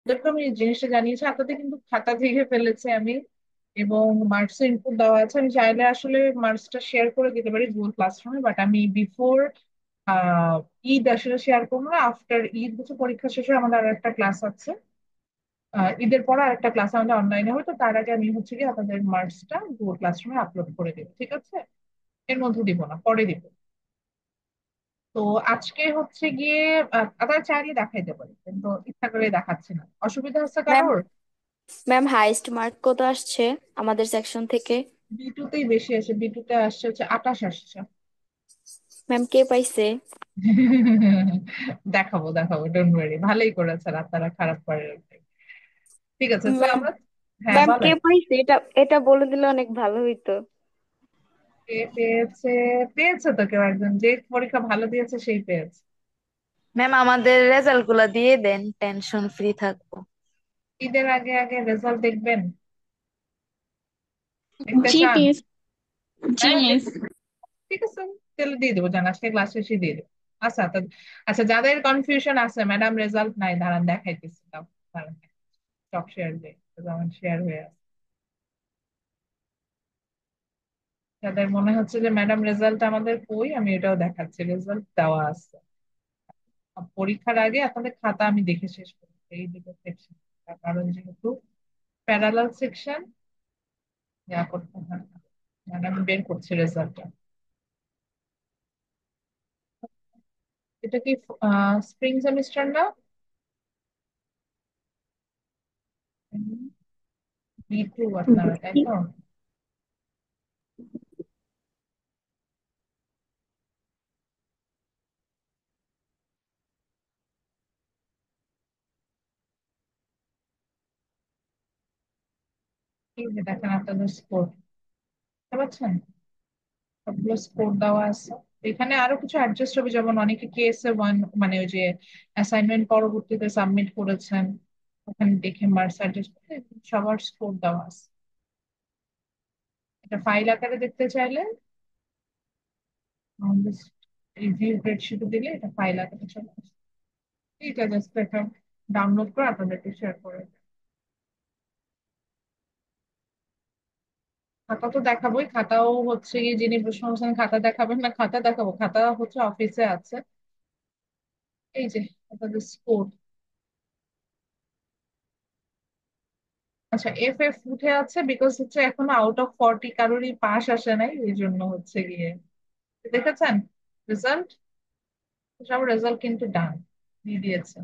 দেখো আমি এই জিনিসটা জানিয়েছি, আপনাদের কিন্তু খাতা দেখে ফেলেছে আমি, এবং মার্কস ইনপুট দেওয়া আছে। আমি চাইলে আসলে মার্কসটা শেয়ার করে দিতে পারি গুগল ক্লাসরুমে, বাট আমি বিফোর আহ ঈদ আসলে শেয়ার করবো না। আফটার ঈদ হচ্ছে পরীক্ষা শেষে আমাদের আর একটা ক্লাস আছে, ঈদের পর আর একটা ক্লাস আমাদের অনলাইনে হবে। তো তার আগে আমি হচ্ছে কি আপনাদের মার্কসটা গুগল ক্লাসরুমে আপলোড করে দেবো, ঠিক আছে? এর মধ্যে দিব না, পরে দিব। তো আজকে হচ্ছে গিয়ে আপনারা চাইলে দেখাইতে পারি, কিন্তু ইচ্ছা করে দেখাচ্ছি না। অসুবিধা হচ্ছে ম্যাম কারোর? ম্যাম হাইস্ট মার্ক কত আসছে আমাদের সেকশন থেকে? বিটুতেই বেশি আসে, বিটুতে আসছে হচ্ছে 28 আসছে। ম্যাম কে পাইছে? দেখাবো দেখাবো, ডোন্ট ওয়ারি, ভালোই করেছেন আপনারা, খারাপ করেন নাই। ঠিক আছে, তো ম্যাম আমরা, হ্যাঁ ম্যাম কে বলেন। পাইছে এটা এটা বলে দিলে অনেক ভালো হইতো। কে পেয়েছে? পেয়েছে তো কেউ একজন, যে পরীক্ষা ভালো দিয়েছে সেই পেয়েছে। ম্যাম আমাদের রেজাল্ট গুলা দিয়ে দেন, টেনশন ফ্রি থাকবো। ঈদের আগে আগে রেজাল্ট দেখবেন? দেখতে জি চান? মিস। জি হ্যাঁ মিস। ঠিক আছে, তাহলে দিয়ে দেবো, জান আজকে ক্লাস শেষে দিয়ে দেবো। আচ্ছা তো, আচ্ছা যাদের কনফিউশন আছে ম্যাডাম রেজাল্ট নাই, দাঁড়ান দেখাইতেছি, দাও দাঁড়ান, স্টক শেয়ার দেয়, যেমন শেয়ার হয়ে আছে। যাদের মনে হচ্ছে যে ম্যাডাম রেজাল্ট আমাদের কই, আমি এটাও দেখাচ্ছি, রেজাল্ট দেওয়া আছে। পরীক্ষার আগে আপনাদের খাতা আমি দেখে শেষ করি এই দুটো সেকশন, কারণ যেহেতু প্যারালাল সেকশন, যা করতে হয় না। ম্যাডাম বের করছে রেজাল্টটা। এটা কি স্প্রিং সেমিস্টার না? বি টু আপনারা, তাই তো? এই যে দেখেন আপনাদের স্কোর, বুঝতে পারছেন? সবগুলো স্কোর দেওয়া আছে। এখানে আরো কিছু অ্যাডজাস্ট হবে, যেমন অনেকে কেএসএ ওয়ান, মানে ওই যে অ্যাসাইনমেন্ট পরবর্তীতে সাবমিট করেছেন, ওখানে দেখে মার্কস অ্যাডজাস্ট করে সবার স্কোর দেওয়া আছে। এটা ফাইল আকারে দেখতে চাইলে আমাদের রিভিউ স্প্রেডশিটে দিলে এটা ফাইল আকারে চলে আসে। এটা জাস্ট একটা ডাউনলোড করে আপনাদেরকে শেয়ার করে দেব। খাতা তো দেখাবোই, খাতাও হচ্ছে গিয়ে, যিনি প্রশ্ন করছেন খাতা দেখাবেন না, খাতা দেখাবো, খাতা হচ্ছে অফিসে আছে। এই যে আপনাদের স্কোর। আচ্ছা, এফ এফ উঠে আছে বিকজ হচ্ছে এখনো আউট অফ 40 কারোরই পাস আসে নাই, এই জন্য হচ্ছে গিয়ে। দেখেছেন রেজাল্ট? সব রেজাল্ট কিন্তু ডান দিয়ে দিয়েছে।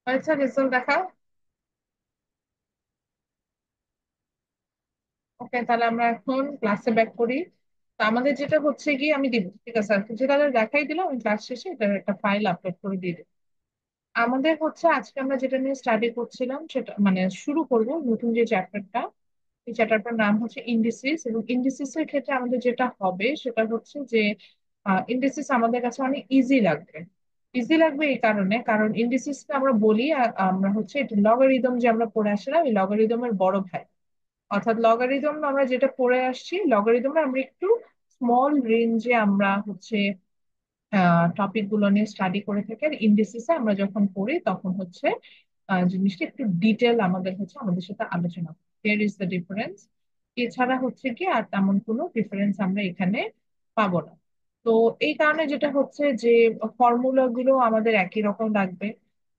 হয়েছে রেজাল্ট দেখা? ওকে, তাহলে আমরা এখন ক্লাসে ব্যাক করি। তো আমাদের যেটা হচ্ছে গিয়ে আমি দিব, ঠিক আছে, আর যেটা দেখাই দিলাম আমি ক্লাস শেষে এটার একটা ফাইল আপলোড করে দিয়ে দেবো। আমাদের হচ্ছে আজকে আমরা যেটা নিয়ে স্টাডি করছিলাম, সেটা মানে শুরু করব নতুন যে চ্যাপ্টারটা। এই চ্যাপ্টারটার নাম হচ্ছে ইন্ডিসিস, এবং ইন্ডিসিস এর ক্ষেত্রে আমাদের যেটা হবে সেটা হচ্ছে যে ইন্ডিসিস আমাদের কাছে অনেক ইজি লাগবে। ইজি লাগবে এই কারণে, কারণ ইন্ডিসিসকে আমরা বলি আমরা হচ্ছে এটা লগারিদম, যে আমরা পড়ে আসলাম এই লগারিদমের বড় ভাই। অর্থাৎ লগারিদম আমরা যেটা পড়ে আসছি, লগারিদমে আমরা একটু স্মল রেঞ্জে আমরা হচ্ছে টপিক গুলো নিয়ে স্টাডি করে থাকি। আর ইন্ডিসিসে আমরা যখন পড়ি তখন হচ্ছে জিনিসটা একটু ডিটেল আমাদের হচ্ছে আমাদের সাথে আলোচনা, দেয়ার ইজ দ্য ডিফারেন্স। এছাড়া হচ্ছে কি আর তেমন কোনো ডিফারেন্স আমরা এখানে পাবো না। তো এই কারণে যেটা হচ্ছে যে ফর্মুলা গুলো আমাদের একই রকম লাগবে,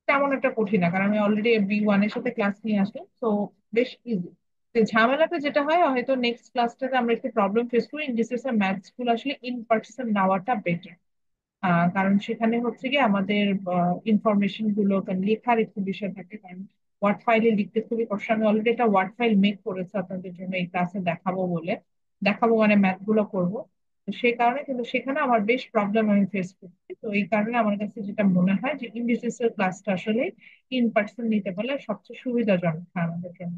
তেমন একটা কঠিন না, কারণ আমি অলরেডি বি ওয়ান এর সাথে ক্লাস নিয়ে আসি, তো বেশ ইজি। ঝামেলাটা যেটা হয় হয়তো নেক্সট ক্লাসটাতে আমরা একটু প্রবলেম ফেস করি, ইন্ডিসিস এর ম্যাথস গুলো আসলে ইন পার্সন নেওয়াটা বেটার। কারণ সেখানে হচ্ছে কি আমাদের ইনফরমেশন গুলো লেখার একটু বিষয় থাকে, কারণ ওয়ার্ড ফাইলে লিখতে খুবই কষ্ট। আমি অলরেডি একটা ওয়ার্ড ফাইল মেক করেছি আপনাদের জন্য এই ক্লাসে দেখাবো বলে, দেখাবো মানে ম্যাথ গুলো করবো। তো সেই কারণে কিন্তু সেখানে আমার বেশ প্রবলেম আমি ফেস করছি। তো এই কারণে আমার কাছে যেটা মনে হয় যে ইংলিশ এর ক্লাসটা আসলে ইন পার্সন নিতে পারলে সবচেয়ে সুবিধাজনক হয় আমাদের জন্য।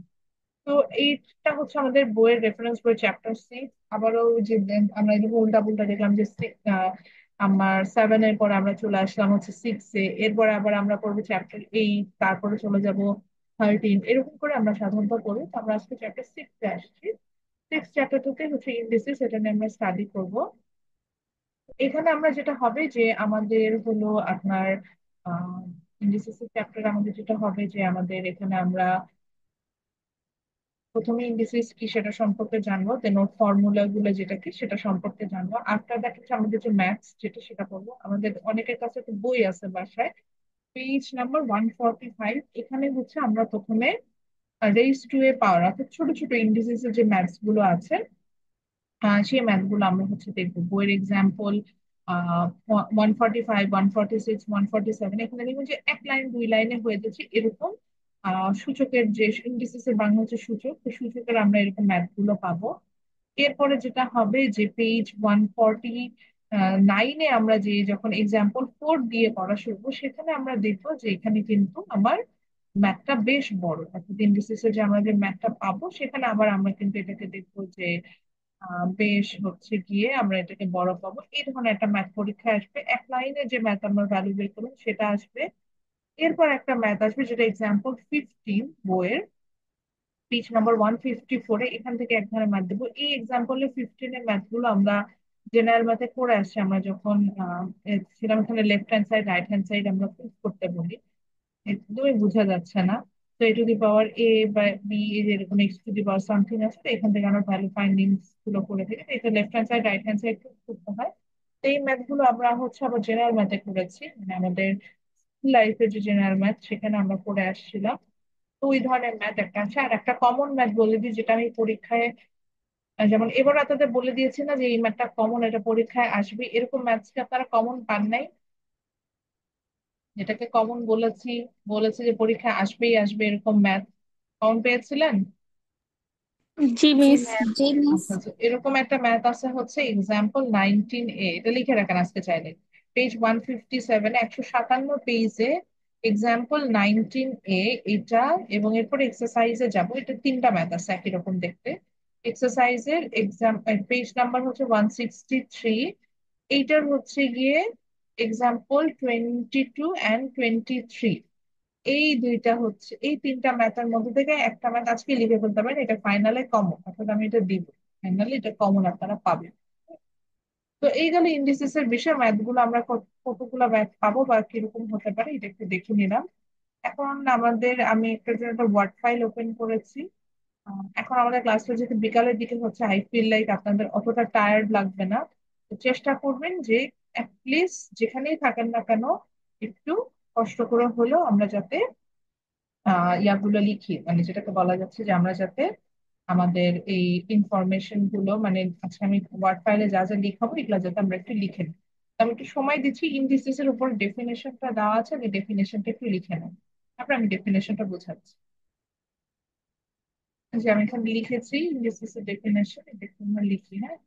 তো এইটা হচ্ছে আমাদের বইয়ের রেফারেন্স বই চ্যাপ্টার 6। আবারও যে আমরা এদিকে উল্টা পুল্টা দেখলাম যে আমার 7 এর পরে আমরা চলে আসলাম হচ্ছে 6-এ, এরপরে আবার আমরা পড়বো চ্যাপ্টার 8, তারপরে চলে যাব 13 এরকম করে আমরা সাধারণত করি। তো আমরা আজকে চ্যাপ্টার 6 এ আসছি। 6 চ্যাপ্টার থেকে হচ্ছে ইন্ডিসিস, এটা নিয়ে আমরা স্টাডি করব। এখানে আমরা যেটা হবে যে আমাদের হলো আপনার ইন্ডিসিস চ্যাপ্টার আমাদের যেটা হবে যে আমাদের এখানে আমরা প্রথমে ইন্ডিসিস কি সেটা সম্পর্কে জানবো, দেন ওর ফর্মুলা গুলো যেটা কি সেটা সম্পর্কে জানবো। আফটার দ্যাট হচ্ছে আমাদের যে ম্যাথস যেটা সেটা করবো। আমাদের অনেকের কাছে তো বই আছে বাসায়, পেজ নাম্বার 145। এখানে হচ্ছে আমরা প্রথমে রেইজ টু এ পাওয়ার অর্থাৎ ছোট ছোট ইন্ডিসিস এর যে ম্যাথস গুলো আছে, সেই ম্যাথ গুলো আমরা হচ্ছে দেখবো। বইয়ের এক্সাম্পল 145, 146, 147, এখানে দেখবেন যে এক লাইন দুই লাইনে হয়ে যাচ্ছে এরকম। সূচকের যে ইন্ডিসিস এর বাংলা হচ্ছে সূচক, তো সূচকের আমরা এরকম ম্যাথ গুলো পাবো। এরপরে যেটা হবে যে পেজ 149-এ আমরা যে যখন এক্সাম্পল 4 দিয়ে পড়া শুরু করবো, সেখানে আমরা দেখবো যে এখানে কিন্তু আমার ম্যাথটা বেশ বড়। অর্থাৎ ইন্ডিসিসে যে আমরা যে ম্যাথটা পাবো সেখানে আবার আমরা কিন্তু এটাকে দেখবো যে বেশ হচ্ছে গিয়ে আমরা এটাকে বড় পাবো। এই ধরনের একটা ম্যাথ পরীক্ষা আসবে, এক লাইনে যে ম্যাথ আমরা ভ্যালু বের করবো সেটা আসবে। এরপর একটা ম্যাথ আসবে যেটা এক্সাম্পল 15 বইয়ের পেজ নাম্বার 154-এ। এখান থেকে এক ধরনের ম্যাথ দেবো। এই এক্সাম্পলে 15-এর ম্যাথ গুলো আমরা জেনারেল ম্যাথে করে আসছি। আমরা যখন ছিলাম এখানে left hand side right hand side আমরা প্রুফ করতে বলি, একদমই বোঝা যাচ্ছে না। তো এ টু দি পাওয়ার এ বা বি এরকম x two the power something আছে, তো এখান থেকে আমরা ভ্যালু ফাইন্ডিংস গুলো করে থাকি। তো এটা left hand side right hand side করতে হয়। তো এই ম্যাথ গুলো আমরা হচ্ছে আবার জেনারেল ম্যাথে করেছি, মানে আমাদের লাইফের যে জেনারেল ম্যাথ সেখানে আমরা করে আসছিলাম। তো ওই ধরনের ম্যাথ একটা আছে। আর একটা কমন ম্যাথ বলে দিই যেটা আমি পরীক্ষায় যেমন এবার আপনাদের বলে দিয়েছি না যে এই ম্যাথটা কমন, এটা পরীক্ষায় আসবে, এরকম ম্যাথস কি আপনারা কমন পান নাই? যেটাকে কমন বলেছি, বলেছে যে পরীক্ষায় আসবেই আসবে এরকম ম্যাথ কমন পেয়েছিলেন? জি মিস। জি মিস। আচ্ছা আচ্ছা, এরকম একটা ম্যাথ আছে হচ্ছে এক্সাম্পল 19A, এটা লিখে রাখেন আজকে চাইলে। পেজ 157, 157 পেজে এক্সাম্পল 19A এটা। এবং এরপর এক্সারসাইজে যাব, এটা তিনটা ম্যাথ আছে একই রকম দেখতে। এক্সারসাইজের এক্সাম পেজ নাম্বার হচ্ছে 163। এইটার হচ্ছে গিয়ে এক্সাম্পল 22 and 23। এই দুইটা হচ্ছে, এই তিনটা ম্যাথের মধ্যে থেকে একটা ম্যাথ আজকে লিখে ফেলতে পারেন, এটা ফাইনালে কমন, অর্থাৎ আমি এটা দিব। ফাইনালি এটা কমন আপনারা পাবেন। তো এই গেল ইন্ডিসিস এর বিষয়। ম্যাথ গুলো আমরা কতগুলো ম্যাথ পাবো বা কিরকম হতে পারে এটা একটু দেখে নিলাম। এখন আমাদের আমি একটা ওয়ার্ড ফাইল ওপেন করেছি। এখন আমাদের ক্লাসটা যেহেতু বিকালের দিকে হচ্ছে, আই ফিল লাইক আপনাদের অতটা টায়ার্ড লাগবে না। তো চেষ্টা করবেন যে লিস্ট যেখানেই থাকেন না কেন একটু কষ্ট করে হলেও আমরা যাতে ইয়াগুলো লিখি, মানে যেটাকে বলা যাচ্ছে যে আমরা যাতে আমাদের এই ইনফরমেশন গুলো, মানে আজকে আমি ওয়ার্ড ফাইলে যা যা লিখাবো এগুলো যাতে আমরা একটু লিখে নিই। তো আমি একটু সময় দিচ্ছি, ইন্ডিসিস এর উপর ডেফিনেশনটা দেওয়া আছে, আমি ডেফিনেশনটা একটু লিখে নেব, তারপর আমি ডেফিনেশনটা বোঝাচ্ছি। যে আমি এখানে লিখেছি ইন্ডিসিস এর ডেফিনেশন, এটা একটু আমরা লিখি, হ্যাঁ।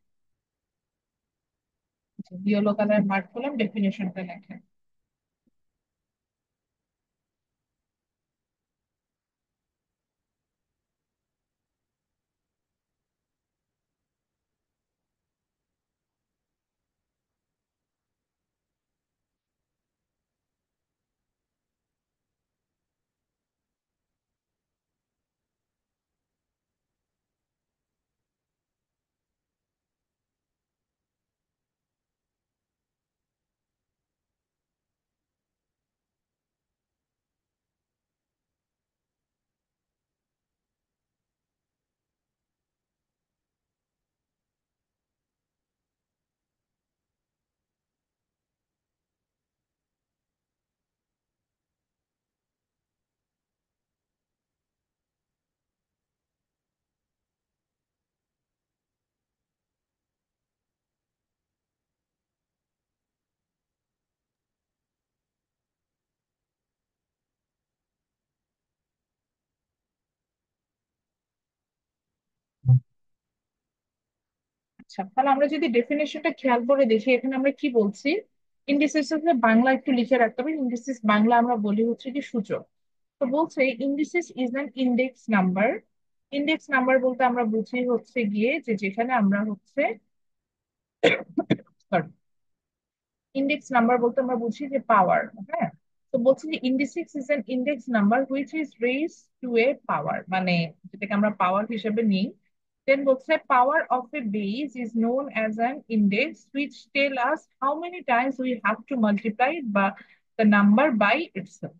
ইয়েলো কালার মার্ক করলাম, ডেফিনেশনটা লেখেন। আচ্ছা, তাহলে আমরা যদি ডেফিনেশনটা খেয়াল করে দেখি, এখানে আমরা কি বলছি। ইন্ডিসিস বাংলা একটু লিখে রাখতে হবে। ইন্ডিসিস বাংলা আমরা বলি হচ্ছে কি সূচক। তো বলছে indices is an index number. Index number বলতে আমরা বুঝি হচ্ছে গিয়ে যে যেখানে আমরা হচ্ছে, ইন্ডেক্স নাম্বার বলতে আমরা বুঝি যে পাওয়ার, হ্যাঁ। তো তো বলছে যে indices is an index number which is raise to a power, মানে যেটাকে আমরা পাওয়ার হিসেবে নিই। দেন বলছে power of a base is known as an index which tell us how many times we have to multiply বা the number by itself.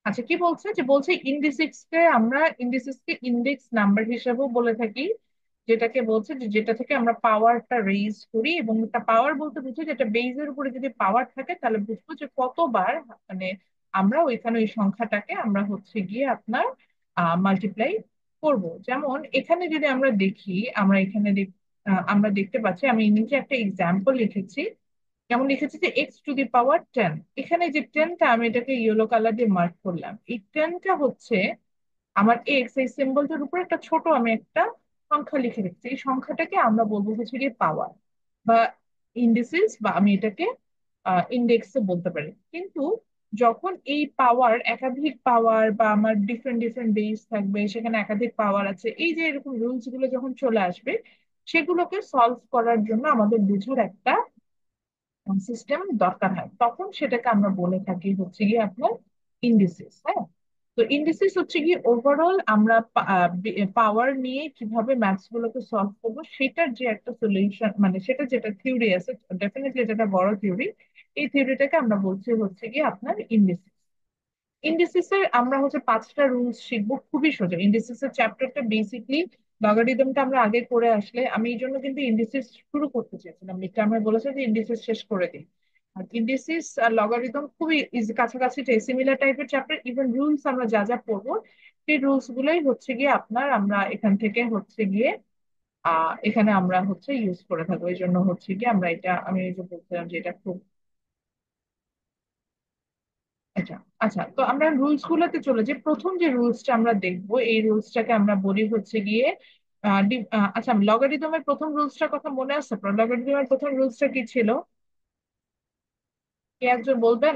আচ্ছা, কি বলছে যে বলছে ইন্ডিসিক্সকে ইন্ডেক্স নাম্বার হিসেবেও বলে থাকি, যেটাকে বলছে যে যেটা থেকে আমরা পাওয়ারটা রেইজ করি, এবং এটা পাওয়ার বলতে বুঝি যেটা বেজের উপরে যদি পাওয়ার থাকে তাহলে বুঝবো যে কতবার, মানে আমরা ওইখানে ওই সংখ্যাটাকে আমরা হচ্ছে গিয়ে আপনার মাল্টিপ্লাই করব। যেমন এখানে যদি আমরা দেখি, আমরা এখানে আমরা দেখতে পাচ্ছি, আমি নিচে একটা এক্সাম্পল লিখেছি। যেমন লিখেছি যে x⁻10। এখানে যে টেনটা, আমি এটাকে ইয়েলো কালার দিয়ে মার্ক করলাম, এই টেনটা হচ্ছে আমার এক্স, এই সিম্বলটার উপর একটা ছোট আমি একটা সংখ্যা লিখে রেখেছি। এই সংখ্যাটাকে আমরা বলবো হচ্ছে গিয়ে পাওয়ার বা ইন্ডিসিস, বা আমি এটাকে ইন্ডেক্সে বলতে পারি। কিন্তু যখন এই পাওয়ার একাধিক পাওয়ার বা আমার ডিফারেন্ট ডিফারেন্ট বেস থাকবে, সেখানে একাধিক পাওয়ার আছে, এই যে এরকম রুলস গুলো যখন চলে আসবে, সেগুলোকে সলভ করার জন্য আমাদের বুঝার একটা সিস্টেম দরকার হয়, তখন সেটাকে আমরা বলে থাকি হচ্ছে গিয়ে আপনার ইন্ডিসিস। হ্যাঁ, তো ইন্ডিসিস হচ্ছে কি ওভারঅল আমরা পাওয়ার নিয়ে কিভাবে ম্যাথস গুলোকে সলভ করবো সেটার যে একটা সলিউশন, মানে সেটা যেটা থিওরি আছে, ডেফিনেটলি যেটা বড় থিওরি, এই থিওরিটাকে আমরা বলছি হচ্ছে কি আপনার ইন্ডিসিস। ইন্ডিসিসের আমরা হচ্ছে 5টা রুলস শিখবো, খুবই সোজা। ইন্ডিসিসের চ্যাপ্টারটা বেসিকলি লগারিদমটা আমরা আগে করে আসলে, আমি এই জন্য কিন্তু ইন্ডিসিস শুরু করতে চেয়েছিলাম, মিডটার্মে আমরা বলেছে যে ইন্ডিসিস শেষ করে দিই। আর ইন্ডিসিস আর লগারিদম খুবই ইজি, কাছাকাছি সিমিলার টাইপের চ্যাপ্টার। ইভেন রুলস আমরা যা যা পড়বো, সেই রুলস গুলোই হচ্ছে গিয়ে আপনার আমরা এখান থেকে হচ্ছে গিয়ে এখানে আমরা হচ্ছে ইউজ করে থাকবো। এই জন্য হচ্ছে গিয়ে আমরা এটা, আমি এই যে বলছিলাম যে এটা খুব আচ্ছা। আচ্ছা, তো আমরা রুলস গুলোতে চলে যাই। প্রথম যে রুলসটা আমরা দেখবো, এই রুলসটাকে আমরা বলি হচ্ছে গিয়ে আচ্ছা, লগারিদমের প্রথম রুলসটার কথা মনে আছে? লগারিদমের প্রথম রুলসটা কি ছিল? কে একজন বলবেন?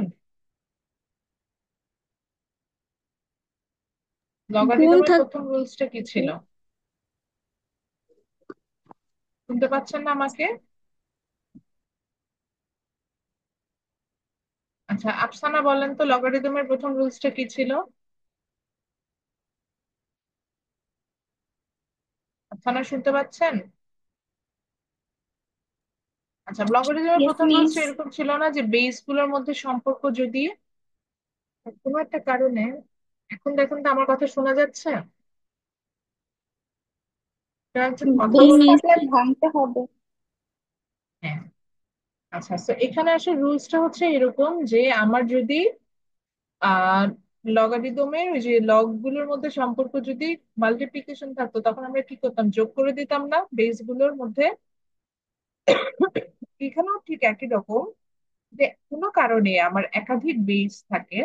গুণ লগারিদমের থাকবে। প্রথম রুলসটা কি ছিল? শুনতে পাচ্ছেন না আমাকে? আচ্ছা, আফসানা বলেন তো লগারিদমের প্রথম রুলসটা কি ছিল? আফসানা শুনতে পাচ্ছেন? আচ্ছা, লগারিদমের ইয়েস প্রথম মিস। রুলসটা এরকম ছিল না যে বেস গুলোর মধ্যে সম্পর্ক যদি কোনো একটা কারণে, এখন দেখুন তো আমার কথা শোনা যাচ্ছে? কেউ একজন কথা বেস বলেন। থাকলে ভাঙতে হবে। হ্যাঁ। আচ্ছা, তো এখানে আসলে রুলসটা হচ্ছে এরকম যে আমার যদি আহ লগারিদমের ওই যে লগ গুলোর মধ্যে সম্পর্ক যদি মাল্টিপ্লিকেশন থাকতো, তখন আমরা কি করতাম? যোগ করে দিতাম না বেস গুলোর মধ্যে? এখানেও ঠিক একই রকম, যে কোনো কারণে আমার একাধিক বেস থাকে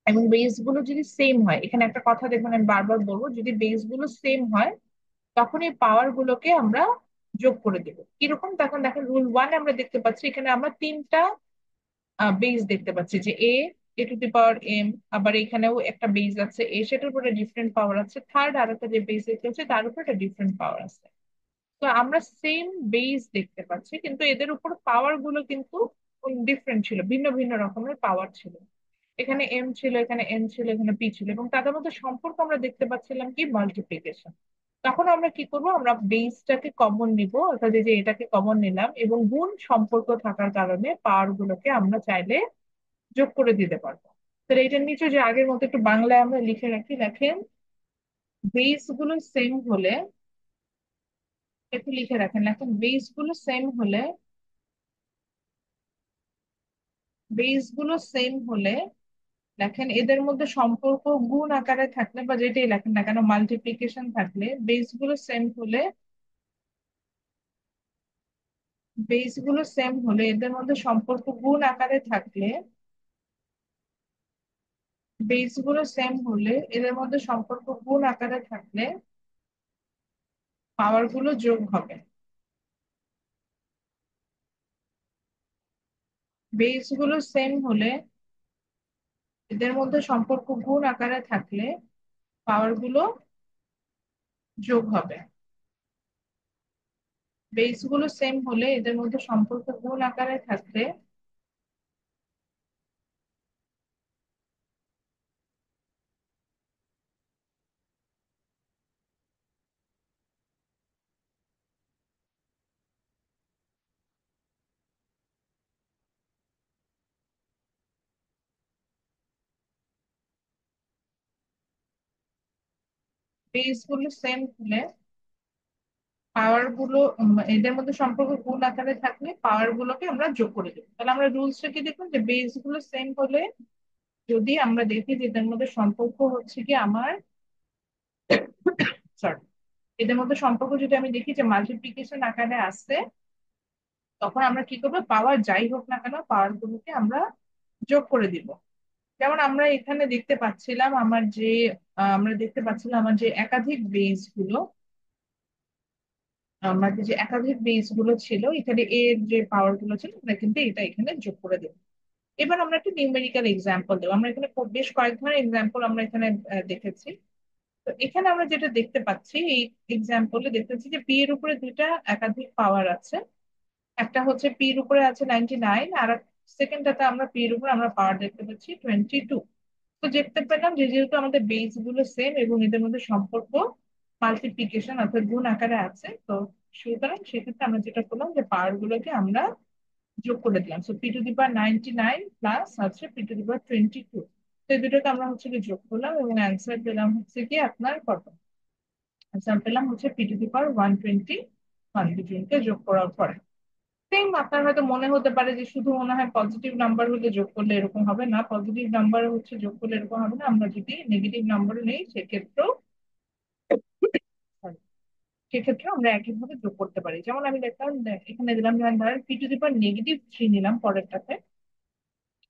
এবং বেস গুলো যদি সেম হয়, এখানে একটা কথা দেখবেন আমি বারবার বলবো, যদি বেস গুলো সেম হয় তখন এই পাওয়ার গুলোকে আমরা যোগ করে দেবো। কিরকম? তখন দেখেন রুল 1 আমরা দেখতে পাচ্ছি এখানে আমরা 3টা বেস দেখতে পাচ্ছি, যে a to the power m। আবার এখানেও একটা বেস আছে a, সেটার উপরে ডিফারেন্ট পাওয়ার আছে। থার্ড আর একটা যে বেস দেখতে পাচ্ছি তার উপর একটা ডিফারেন্ট পাওয়ার আছে। তো আমরা সেম বেস দেখতে পাচ্ছি, কিন্তু এদের উপর পাওয়ার গুলো কিন্তু ডিফারেন্ট ছিল, ভিন্ন ভিন্ন রকমের পাওয়ার ছিল। এখানে এম ছিল, এখানে এন ছিল, এখানে পি ছিল, এবং তাদের মধ্যে সম্পর্ক আমরা দেখতে পাচ্ছিলাম কি মাল্টিপ্লিকেশন। তখন আমরা কি করব? আমরা বেসটাকে কমন নিব, অর্থাৎ এই যে এটাকে কমন নিলাম, এবং গুণ সম্পর্ক থাকার কারণে পাওয়ার গুলোকে আমরা চাইলে যোগ করে দিতে পারবো। তাহলে এটার নিচে যে আগের মতো একটু বাংলায় আমরা লিখে রাখি, দেখেন বেস গুলো সেম হলে, একটু লিখে রাখেন, এখন বেস গুলো সেম হলে, বেস গুলো সেম হলে দেখেন এদের মধ্যে সম্পর্ক গুণ আকারে থাকলে, বা যেটাই লেখেন না কেন, মাল্টিপ্লিকেশন থাকলে, বেস গুলো সেম হলে, বেস গুলো সেম হলে এদের মধ্যে সম্পর্ক গুণ আকারে থাকলে, বেস গুলো সেম হলে এদের মধ্যে সম্পর্ক গুণ আকারে থাকলে পাওয়ার গুলো যোগ হবে। বেস গুলো সেম হলে এদের মধ্যে সম্পর্ক গুণ আকারে থাকলে পাওয়ার গুলো যোগ হবে। বেস গুলো সেম হলে এদের মধ্যে সম্পর্ক গুণ আকারে থাকলে বেস গুলো সেম হলে পাওয়ার গুলো এদের মধ্যে সম্পর্ক গুণ আকারে থাকলে পাওয়ার গুলোকে আমরা যোগ করে দেবো। তাহলে আমরা রুলসটা কি দেখুন, যে বেস গুলো সেম হলে যদি আমরা দেখি যে এদের মধ্যে সম্পর্ক হচ্ছে কি আমার, সরি, এদের মধ্যে সম্পর্ক যদি আমি দেখি যে মাল্টিপ্লিকেশন আকারে আসছে, তখন আমরা কি করবো, পাওয়ার যাই হোক না কেন পাওয়ার গুলোকে আমরা যোগ করে দিব। যেমন আমরা এখানে দেখতে পাচ্ছিলাম আমার যে আমরা দেখতে পাচ্ছিলাম আমার যে একাধিক বেস গুলো, আমাদের যে একাধিক বেস গুলো ছিল এখানে এর যে পাওয়ার গুলো ছিল আমরা কিন্তু এটা এখানে যোগ করে দেবো। এবার আমরা একটা নিউমেরিক্যাল এক্সাম্পল দেবো। আমরা এখানে বেশ কয়েক ধরনের এক্সাম্পল আমরা এখানে দেখেছি। তো এখানে আমরা যেটা দেখতে পাচ্ছি এই এক্সাম্পলে দেখতে পাচ্ছি যে পি এর উপরে দুইটা একাধিক পাওয়ার আছে। একটা হচ্ছে পি এর উপরে আছে 99, আর সেকেন্ডটাতে আমরা পি এর উপরে আমরা পাওয়ার দেখতে পাচ্ছি 22। তো দেখতে পেলাম যে যেহেতু আমাদের বেস গুলো সেম এবং এদের মধ্যে সম্পর্ক মাল্টিপ্লিকেশন অর্থাৎ গুণ আকারে আছে, তো সুতরাং সেক্ষেত্রে আমরা যেটা করলাম যে পাওয়ার গুলোকে আমরা যোগ করে দিলাম। So P to the power 99 plus হচ্ছে পি টু দি পাওয়ার 22। তো এই দুটোকে আমরা হচ্ছে কি যোগ করলাম এবং অ্যান্সার পেলাম হচ্ছে কি আপনার কত, অ্যান্সার পেলাম হচ্ছে পি টু দি পাওয়ার 121। দুজনকে যোগ করার পরে সেম আপনার হয়তো মনে হতে পারে যে শুধু মনে হয় পজিটিভ নাম্বার হলে যোগ করলে এরকম হবে না, পজিটিভ নাম্বার হচ্ছে যোগ করলে এরকম হবে না, আমরা যদি নেগেটিভ নাম্বার নেই সেক্ষেত্রেও sorry, সেক্ষেত্রেও আমরা একইভাবে যোগ করতে পারি। যেমন আমি দেখলাম এখানে দিলাম, যেমন ধরেন পি টু দি পাওয়ার -3 নিলাম পরেরটাতে,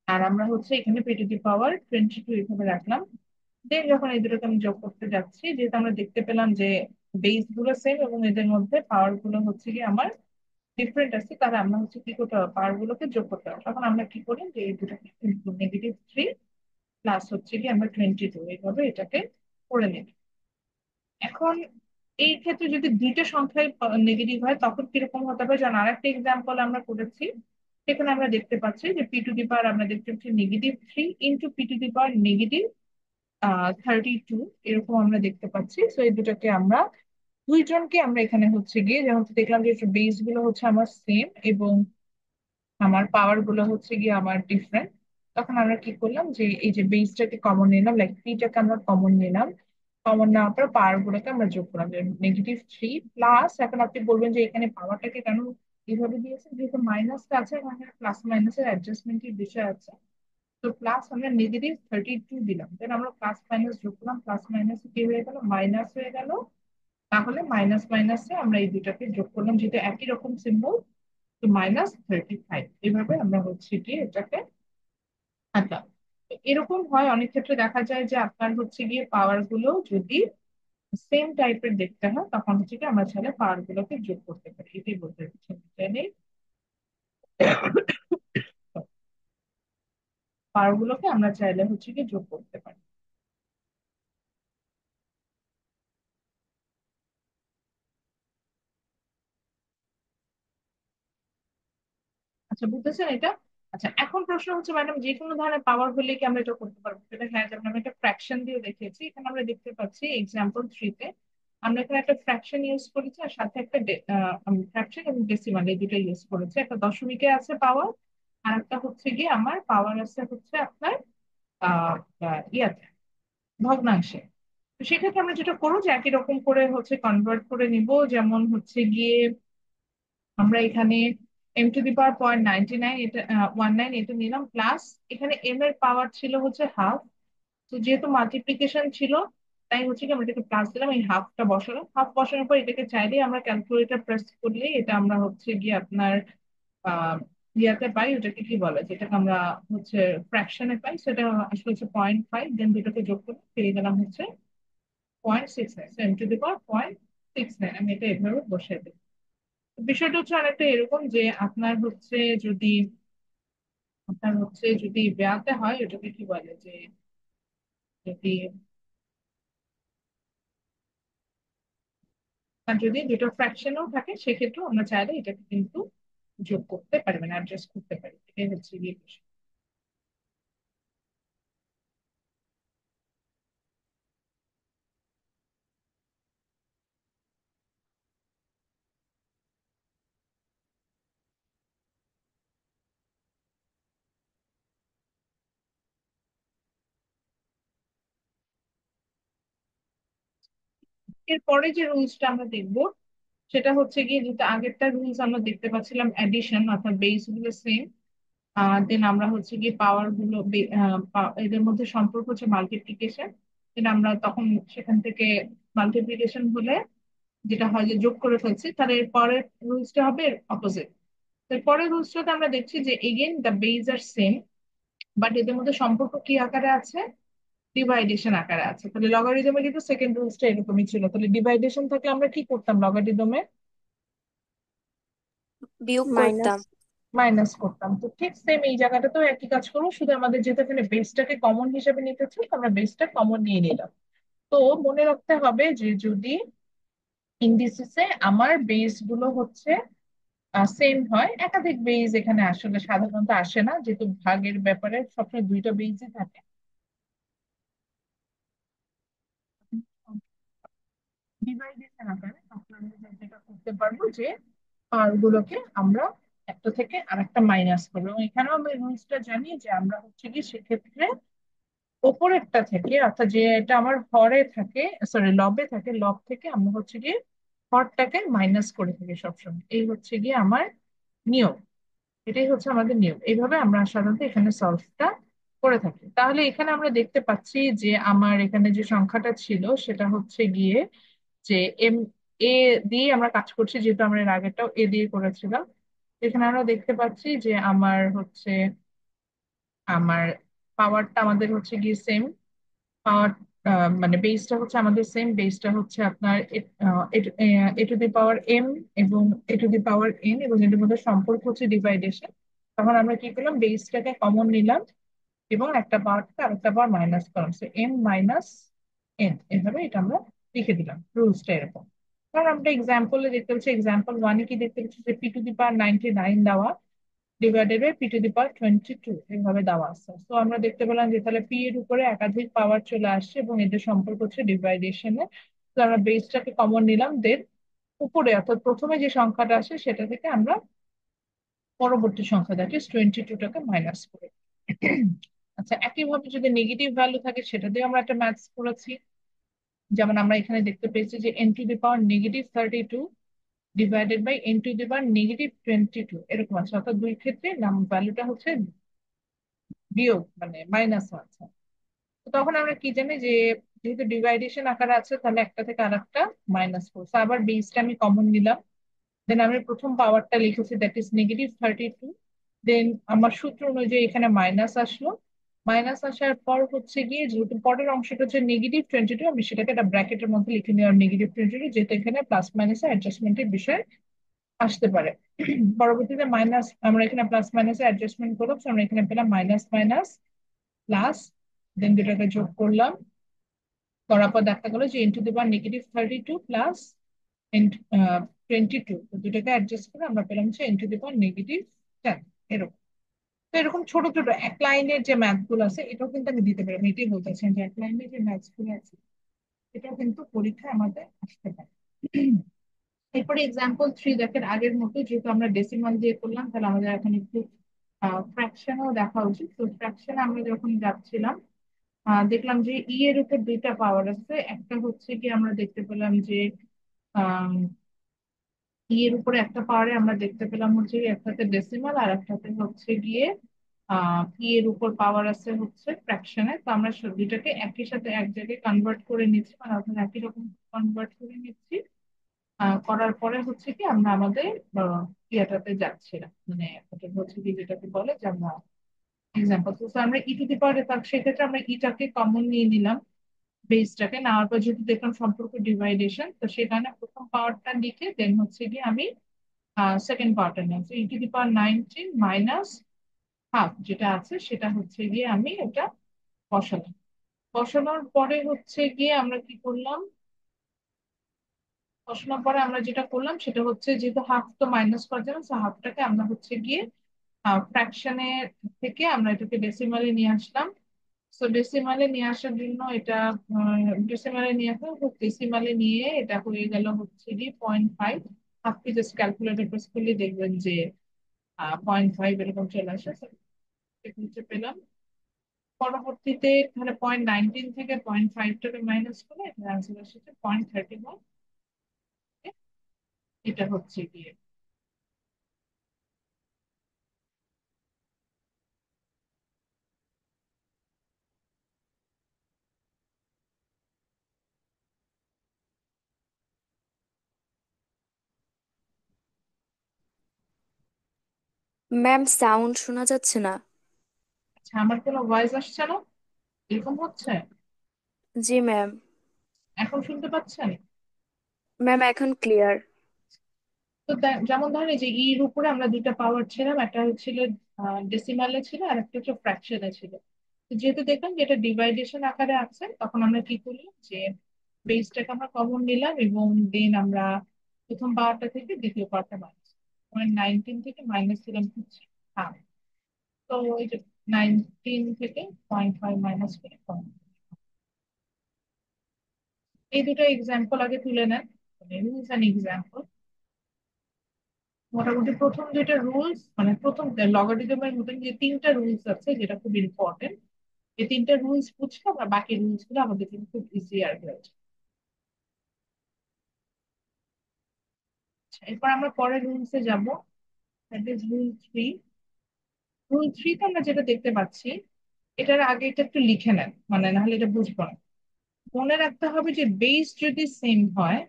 আর আমরা হচ্ছে এখানে পি টু দি পাওয়ার 22 এইভাবে রাখলাম। দেন যখন এই দুটোকে আমি যোগ করতে যাচ্ছি, যেহেতু আমরা দেখতে পেলাম যে বেস গুলো সেম এবং এদের মধ্যে পাওয়ার গুলো হচ্ছে কি আমার ডিফারেন্ট আছে, তাহলে আমরা হচ্ছে কি করতে হবে, পাওয়ার গুলোকে যোগ করতে হবে। তখন আমরা কি করি যে এই দুটাকে -3 প্লাস হচ্ছে কি আমরা 22 এইভাবে এটাকে করে নিই। এখন এই ক্ষেত্রে যদি দুইটা সংখ্যায় নেগেটিভ হয় তখন কিরকম হতে পারে, যেমন আরেকটা এক্সাম্পল আমরা করেছি, সেখানে আমরা দেখতে পাচ্ছি যে পি টু দি পাওয়ার আমরা দেখতে পাচ্ছি -3 into P to the power -32 এরকম আমরা দেখতে পাচ্ছি। তো এই দুটাকে আমরা দুইজনকে আমরা এখানে হচ্ছে গিয়ে যেমন দেখলাম যে বেস গুলো হচ্ছে আমার সেম এবং আমার পাওয়ার গুলো হচ্ছে গিয়ে আমার ডিফারেন্ট, তখন আমরা কি করলাম যে এই যে বেসটাকে কমন নিলাম, লাইক পিটাকে আমরা কমন নিলাম, কমন নেওয়ার পর পাওয়ার গুলোকে আমরা যোগ করলাম, -3 প্লাস, এখন আপনি বলবেন যে এখানে পাওয়ারটাকে কেন এইভাবে দিয়েছে, যেহেতু মাইনাসটা আছে মানে প্লাস মাইনাসের অ্যাডজাস্টমেন্টের বিষয় আছে। তো প্লাস আমরা -32 দিলাম, দেন আমরা প্লাস মাইনাস যোগ করলাম, প্লাস মাইনাস কি হয়ে গেল, মাইনাস হয়ে গেল। তাহলে মাইনাস মাইনাসে আমরা এই দুটাকে যোগ করলাম যেহেতু একই রকম সিম্বল, তো -35 এভাবে আমরা হচ্ছে গিয়ে এটাকে আঁকলাম। তো এরকম হয় অনেক ক্ষেত্রে দেখা যায় যে আপনার হচ্ছে গিয়ে পাওয়ার গুলো যদি সেম টাইপের দেখতে হয় তখন হচ্ছে কি আমরা চাইলে পাওয়ার গুলোকে যোগ করতে পারি, এটাই বলতে চাচ্ছি। চাইলে পাওয়ার গুলোকে আমরা চাইলে হচ্ছে কি যোগ করতে পারি। আচ্ছা বুঝতেছেন এটা? আচ্ছা এখন প্রশ্ন হচ্ছে ম্যাডাম যে কোনো ধরনের পাওয়ার হলে কি আমরা এটা করতে পারবো, সেটা হ্যাঁ, যেমন আমি একটা ফ্র্যাকশন দিয়ে দেখিয়েছি, এখানে আমরা দেখতে পাচ্ছি এক্সাম্পল 3-তে আমরা এখানে একটা ফ্র্যাকশন ইউজ করেছি আর সাথে একটা ফ্র্যাকশন এবং ডেসিমাল এই দুটো ইউজ করেছি, একটা দশমিকে আছে পাওয়ার আর একটা হচ্ছে গিয়ে আমার পাওয়ার আছে হচ্ছে আপনার আহ ইয়াতে ভগ্নাংশে। তো সেক্ষেত্রে আমরা যেটা করবো যে একই রকম করে হচ্ছে কনভার্ট করে নিব, যেমন হচ্ছে গিয়ে আমরা এখানে m⁻.99 এটা 19 এটা নিলাম, প্লাস এখানে m এর পাওয়ার ছিল হচ্ছে হাফ। তো যেহেতু মাল্টিপ্লিকেশন ছিল তাই হচ্ছে কি আমরা এটাকে প্লাস দিলাম, এই হাফটা বসালাম, হাফ বসানোর পর এটাকে চাইলে আমরা ক্যালকুলেটর প্রেস করলেই এটা আমরা হচ্ছে গিয়ে আপনার আহ ইয়াতে পাই, ওটাকে কি বলে যেটাকে আমরা হচ্ছে ফ্র্যাকশনে পাই, সেটা আসলে হচ্ছে 0.5, দেন দুটোকে যোগ করে পেয়ে গেলাম হচ্ছে 0.69, m⁻.69। আমি এটা এভাবে বসাই দিই। বিষয়টা হচ্ছে অনেকটা এরকম যে আপনার হচ্ছে যদি বেয়াতে হয় ওটাকে কি বলে যে যদি আর যদি দুটো ফ্র্যাকশনও থাকে সেক্ষেত্রেও আমরা চাইলে এটাকে কিন্তু যোগ করতে পারি, মানে অ্যাডজাস্ট করতে পারি, এটাই হচ্ছে গিয়ে বিষয়। এরপরে যে রুলসটা আমরা দেখবো সেটা হচ্ছে গিয়ে, যেটা আগেরটা রুলস আমরা দেখতে পাচ্ছিলাম অ্যাডিশন, অর্থাৎ বেস গুলো সেম, দেন আমরা হচ্ছে গিয়ে পাওয়ার গুলো এদের মধ্যে সম্পর্ক হচ্ছে মাল্টিপ্লিকেশন। দেন আমরা তখন সেখান থেকে মাল্টিপ্লিকেশন হলে যেটা হয় যে যোগ করে ফেলছি, তাহলে এর পরের রুলসটা হবে অপোজিট। এর পরের রুলসটাতে আমরা দেখছি যে again the base are same, but এদের মধ্যে সম্পর্ক কি আকারে আছে, ডিভাইডেশন আকারে আছে। তাহলে লগারিদমে কিন্তু সেকেন্ড রুলসটা এরকমই ছিল। তাহলে ডিভাইডেশন থাকলে আমরা কি করতাম লগারিদমে? বিয়োগ মাইনাস। করতাম। মাইনাস করতাম। তো ঠিক সেম এই জায়গাটাতেও একই কাজ করবো, শুধু আমাদের যেহেতু এখানে বেসটাকে কমন হিসেবে নিতে চাই, তো আমরা বেসটা কমন নিয়ে নিলাম। তো মনে রাখতে হবে যে যদি ইন্ডিসিসে আমার বেস গুলো হচ্ছে সেম হয়, একাধিক বেস এখানে আসলে সাধারণত আসে না, যেহেতু ভাগের ব্যাপারে সবসময় দুইটা বেসই থাকে। ডিভাইডেশন আকারে তখন আমরা যেটা করতে পারবো যে পাওয়ার গুলোকে আমরা একটা থেকে আরেকটা মাইনাস করবো, এবং এখানেও আমরা রুলসটা জানি যে আমরা হচ্ছে কি সেক্ষেত্রে ওপরেরটা থেকে, অর্থাৎ যে এটা আমার হরে থাকে, সরি লবে থাকে, লব থেকে আমরা হচ্ছে গিয়ে হরটাকে মাইনাস করে থাকি সবসময়। এই হচ্ছে গিয়ে আমার নিয়ম, এটাই হচ্ছে আমাদের নিয়ম। এইভাবে আমরা সাধারণত এখানে সলভটা করে থাকি। তাহলে এখানে আমরা দেখতে পাচ্ছি যে আমার এখানে যে সংখ্যাটা ছিল সেটা হচ্ছে গিয়ে যে এম এ দিয়ে আমরা কাজ করছি, যেহেতু আমরা এর আগেরটাও এ দিয়ে করেছিলাম। এখানে আমরা দেখতে পাচ্ছি যে আমার পাওয়ারটা আমাদের হচ্ছে গিয়ে সেম পাওয়ার, মানে বেসটা হচ্ছে আমাদের সেম, বেসটা হচ্ছে আপনার এ টু দি পাওয়ার এম এবং এ টু দি পাওয়ার এন, এবং এদের মধ্যে সম্পর্ক হচ্ছে ডিভাইডেশন। তখন আমরা কি করলাম, বেসটাকে কমন নিলাম এবং একটা পাওয়ারকে আরেকটা পাওয়ার মাইনাস করলাম, এম মাইনাস এন, এভাবে এটা আমরা লিখে দিলাম। রুলসটা এরকম। কারণ আমরা এক্সাম্পলে দেখতে পাচ্ছি, এক্সাম্পল ওয়ানে কি দেখতে পাচ্ছি যে পি টু দি পাওয়ার 99 দেওয়া divided by P to the power 22 এইভাবে দেওয়া আছে। তো আমরা দেখতে পেলাম যে তাহলে পি এর উপরে একাধিক পাওয়ার চলে আসছে এবং এদের সম্পর্ক হচ্ছে ডিভাইডেশনে। তো আমরা বেসটাকে কমন নিলাম, দেন উপরে অর্থাৎ প্রথমে যে সংখ্যাটা আসে সেটা থেকে আমরা পরবর্তী সংখ্যা দ্যাট ইজ 22টাকে মাইনাস করে। আচ্ছা, একইভাবে যদি নেগেটিভ ভ্যালু থাকে সেটা দিয়ে আমরা একটা ম্যাথস করেছি। যেমন আমরা এখানে দেখতে পেয়েছি যে N to the power -32 divided by N to the power -22 এরকম আছে, অর্থাৎ দুই ক্ষেত্রে নাম ভ্যালুটা হচ্ছে বিয়োগ, মানে মাইনাস আছে। তো তখন আমরা কি জানি যে যেহেতু ডিভাইডেশন আকারে আছে, তাহলে একটা থেকে আরেকটা মাইনাস করছে। আবার বেসটা আমি কমন নিলাম, দেন আমি প্রথম পাওয়ারটা লিখেছি দ্যাট ইজ -32, দেন আমার সূত্র অনুযায়ী এখানে মাইনাস আসলো। মাইনাস আসার পর হচ্ছে গিয়ে যেহেতু পরের অংশটা হচ্ছে -22, আমি সেটাকে একটা ব্র্যাকেটের মধ্যে লিখে নিলাম -22, যেহেতু এখানে প্লাস মাইনাসের অ্যাডজাস্টমেন্টের বিষয় আসতে পারে। পরবর্তীতে মাইনাস, আমরা এখানে প্লাস মাইনাসে অ্যাডজাস্টমেন্ট করলাম, so আমরা এখানে পেলাম মাইনাস মাইনাস প্লাস, দেন দুটাকে যোগ করলাম, করার পর দেখা গেলো যে ইন্টু দি পাওয়ার -32 প্লাস 22, তো দুটাকে অ্যাডজাস্ট করে আমরা পেলাম হচ্ছে ইন্টু দি পাওয়ার -10 এরকম। তো এরকম ছোট ছোট এক লাইনের যে ম্যাথ গুলো আছে এটাও কিন্তু আমি দিতে পারি। আমি এটাই বলতে চাচ্ছি যে এক লাইনের যে ম্যাথস গুলো আছে এটাও কিন্তু পরীক্ষায় আমাদের আসতে পারে। এরপরে এক্সাম্পল 3 দেখেন, আগের মতো যেহেতু আমরা ডেসিমাল দিয়ে করলাম, তাহলে আমাদের এখন একটু ফ্র্যাকশনও দেখা উচিত। তো ফ্র্যাকশনে আমরা যখন যাচ্ছিলাম দেখলাম যে এর উপর দুইটা পাওয়ার আছে। একটা হচ্ছে কি আমরা দেখতে পেলাম যে এর উপরে একটা পাওয়ারে আমরা দেখতে পেলাম হচ্ছে একটাতে ডেসিমাল আর একটাতে হচ্ছে গিয়ে এর উপর পাওয়ার আছে হচ্ছে ফ্র্যাকশনে। তো আমরা দুইটাকে একই সাথে এক জায়গায় কনভার্ট করে নিচ্ছি, মানে অর্থাৎ একই রকম কনভার্ট করে নিচ্ছি। করার পরে হচ্ছে কি আমরা আমাদের ইয়েটাতে যাচ্ছিলাম, মানে ওটা হচ্ছে কি যেটাকে বলে যে আমরা এক্সাম্পল, তো আমরা ই টু দি পাওয়ার, সেক্ষেত্রে আমরা ইটাকে কমন নিয়ে নিলাম, বেসটাকে নেওয়ার পর যেহেতু দেখলাম সম্পর্ক ডিভাইডেশন, তো সেখানে প্রথম পাওয়ারটা লিখে দেন হচ্ছে গিয়ে আমি সেকেন্ড পাওয়ারটা নিলাম। তো E to the power 19 minus half যেটা আছে সেটা হচ্ছে গিয়ে আমি এটা বসালাম। বসানোর পরে হচ্ছে গিয়ে আমরা কি করলাম, বসানোর পরে আমরা যেটা করলাম সেটা হচ্ছে যেহেতু হাফ তো মাইনাস করা যাবে, হাফটাকে আমরা হচ্ছে গিয়ে ফ্র্যাকশনের থেকে আমরা এটাকে ডেসিমালে নিয়ে আসলাম। সো ডেসিমালে নিয়ে আসার জন্য এটা ডেসিমালে নিয়ে আসলাম, তো ডেসিমালে নিয়ে এটা হয়ে গেল হচ্ছে গিয়ে 0.5। আপনি জাস্ট ক্যালকুলেটর প্রেস করলে দেখবেন যে 0.5 এরকম চলে আসে। So, এটা হচ্ছে পেলাম পরবর্তীতে মানে 0.19 থেকে 0.5টাকে মাইনাস করে অ্যান্সার এসেছে 0.31। এটা হচ্ছে গিয়ে ম্যাম সাউন্ড শোনা যাচ্ছে না। আচ্ছা, আমার কোনো ভয়েস আসছে না, এরকম হচ্ছে। জি ম্যাম। এখন শুনতে পাচ্ছেন? ম্যাম এখন ক্লিয়ার। তো যেমন ধরেন এই যে এর উপরে আমরা দুইটা পাওয়ার ছিলাম, একটা ছিল ডেসিমালে ছিল আর একটা হচ্ছে ফ্র্যাকশনে ছিল। তো যেহেতু দেখলাম যে এটা ডিভাইডেশন আকারে আছে, তখন আমরা কি করলাম যে বেসটাকে আমরা কমন নিলাম এবং দেন আমরা প্রথম পাওয়ারটা থেকে দ্বিতীয় পাওয়ারটা মাইনাস 0.19 থেকে মাইনাস দিলাম হচ্ছে হ্যাঁ। তো এই যে 19 থেকে 0.5 মাইনাস করে 0.5। এই দুটো এক্সাম্পল আগে তুলে নেন, রুলস অ্যান্ড এক্সাম্পল। মোটামুটি প্রথম যেটা রুলস মানে প্রথম লগারিদমের মতন যে তিনটা রুলস আছে যেটা খুব ইম্পর্টেন্ট, এই তিনটা রুলস বুঝলে আমরা বাকি রুলস গুলো আমাদের জন্য খুব ইজিয়ার হয়ে যায়। আচ্ছা, এরপর আমরা পরের রুলসে যাব, দ্যাট ইজ রুল 3। রুল 3 তে আমরা যেটা দেখতে পাচ্ছি, এটার আগে এটা একটু লিখে নেন, মানে নাহলে এটা বুঝবো না। মনে রাখতে হবে যে বেস যদি সেম হয়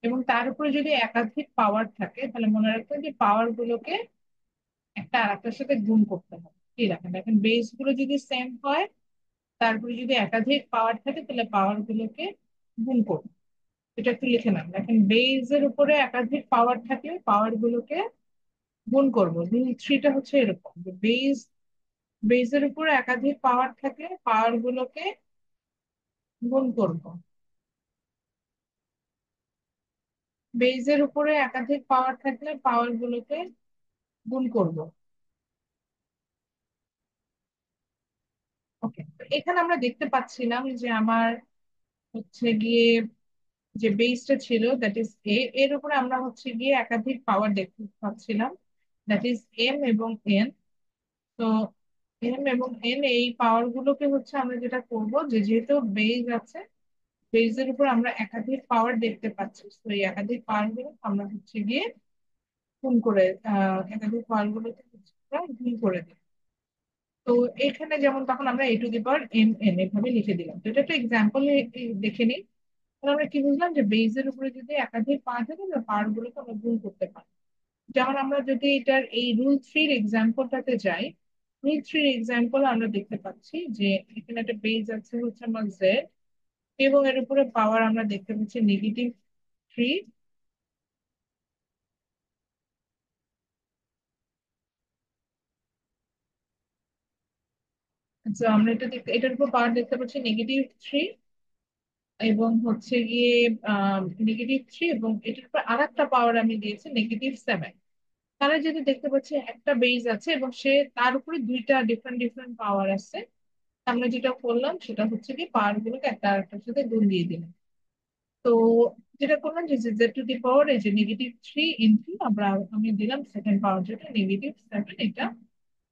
এবং তার উপরে যদি একাধিক পাওয়ার থাকে, তাহলে মনে রাখতে হবে যে পাওয়ার গুলোকে একটা আরেকটার সাথে গুণ করতে হবে। ঠিক আছে, দেখেন বেস গুলো যদি সেম হয়, তারপরে যদি একাধিক পাওয়ার থাকে তাহলে পাওয়ার গুলোকে গুণ করবে। এটা একটু লিখে নেন, দেখেন বেজ এর উপরে একাধিক পাওয়ার থাকলে পাওয়ার গুলোকে গুণ করবো। রুল 3টা হচ্ছে এরকম যে বেজের উপরে একাধিক পাওয়ার থাকলে পাওয়ার গুলোকে গুণ করব। বেজের উপরে একাধিক পাওয়ার থাকলে পাওয়ার গুলোকে গুণ করব। ওকে, এখানে আমরা দেখতে পাচ্ছিলাম যে আমার হচ্ছে গিয়ে যে বেসটা ছিল দ্যাট ইজ এর উপরে আমরা হচ্ছে গিয়ে একাধিক পাওয়ার দেখতে পাচ্ছিলাম, দ্যাট ইজ এম এবং এন। তো এম এবং এন এই পাওয়ার গুলোকে হচ্ছে আমরা যেটা করব যে যেহেতু বেজ আছে, বেজের উপর আমরা একাধিক পাওয়ার দেখতে পাচ্ছি, তো এই একাধিক পাওয়ার গুলো আমরা হচ্ছে গিয়ে গুণ করে একাধিক পাওয়ার গুলোকে হচ্ছে আমরা গুণ করে দিই। তো এখানে যেমন তখন আমরা A to the power M N এভাবে লিখে দিলাম। তো এটা একটা এক্সাম্পল দেখে নিই। তাহলে আমরা কি বুঝলাম যে বেজের উপরে যদি একাধিক পাওয়ার থাকে তাহলে পাওয়ার গুলোকে আমরা গুণ করতে পারি। যেমন আমরা যদি এটার এই রুল 3-র এক্সাম্পলটাতে যাই, রুল 3-র এক্সাম্পল আমরা দেখতে পাচ্ছি যে এখানে একটা বেজ আছে হচ্ছে আমার জেড এবং এর উপরে পাওয়ার আমরা দেখতে পাচ্ছি -3। তো আমরা এটার উপর পাওয়ার দেখতে পাচ্ছি -3 এবং হচ্ছে গিয়ে -3 এবং এটার উপর আর একটা পাওয়ার আমি দিয়েছি -7। তারা যদি দেখতে পাচ্ছি একটা বেজ আছে এবং সে তার উপরে দুইটা ডিফারেন্ট ডিফারেন্ট পাওয়ার আছে, আমরা যেটা করলাম সেটা হচ্ছে কি পাওয়ার গুলোকে একটা আরেকটার সাথে গুণ দিয়ে দিলাম। তো যেটা করলাম যে জেড টু দি পাওয়ার এই যে -3 ইন্টু আমি দিলাম সেকেন্ড পাওয়ার যেটা -7, এটা